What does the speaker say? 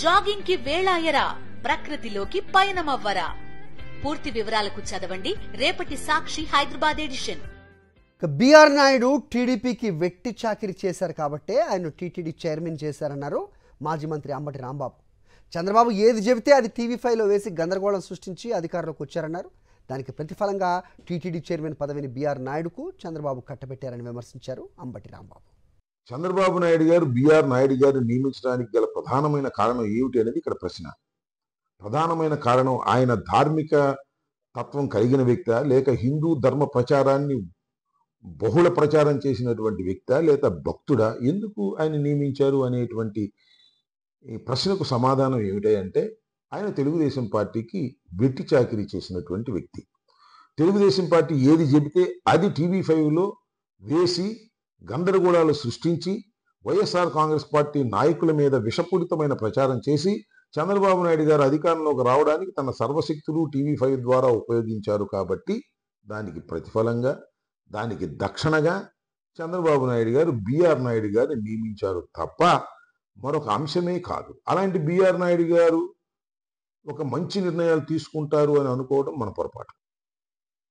Jogging కి వేళాయరా, ప్రకృతిలోకి పయనమవ్వరా. పూర్తి వివరాలకు చదవండి రేపటి సాక్షి హైదరాబాద్ ఎడిషన్. బిఆర్ నాయుడు టీడీపీకి వెట్టి చాకిరీ చేశారు కాబట్టే ఆయన టీటీడీ చైర్మన్ చేశారన్నారు మాజీ మంత్రి అంబటి రాంబాబు. చంద్రబాబు ఏది చెబితే అది టీవీ5లో వేసి గందరగోళం సృష్టించి అధికారంలోకి వచ్చారన్నారు. దానికి ప్రతిఫలంగా టీటీడీ చైర్మన్ పదవిని బిఆర్ నాయుడుకు చంద్రబాబు కట్టబెట్టారని విమర్శించారు అంబటి రాంబాబు. చంద్రబాబు నాయుడు గారు బిఆర్ నాయుడు గారిని నియమించడానికి గల ప్రధానమైన కారణం ఏమిటి అనేది ఇక్కడ ప్రశ్న. ప్రధానమైన కారణం ఆయన ధార్మిక తత్వం కలిగిన వ్యక్త, లేక హిందూ ధర్మ ప్రచారాన్ని బహుళ ప్రచారం చేసినటువంటి వ్యక్త, లేక భక్తుడా, ఎందుకు ఆయన నియమించారు అనేటువంటి ఈ ప్రశ్నకు సమాధానం ఏమిటంటే ఆయన తెలుగుదేశం పార్టీకి వెట్టి చాకిరీ చేసినటువంటి వ్యక్తి. తెలుగుదేశం పార్టీ ఏది చెబితే అది టీవీ5లో వేసి గందరగోళాలు సృష్టించి వైఎస్ఆర్ కాంగ్రెస్ పార్టీ నాయకుల మీద విషపూరితమైన ప్రచారం చేసి చంద్రబాబు నాయుడు గారు అధికారంలోకి రావడానికి తన సర్వశక్తులు టీవీ5 ద్వారా ఉపయోగించారు. కాబట్టి దానికి ప్రతిఫలంగా, దానికి దక్షిణగా చంద్రబాబు నాయుడు గారు బిఆర్ నాయుడు గారిని నియమించారు తప్ప మరొక అంశమే కాదు. అలాంటి బిఆర్ నాయుడు గారు ఒక మంచి నిర్ణయాలు తీసుకుంటారు అని అనుకోవడం మన పొరపాటు.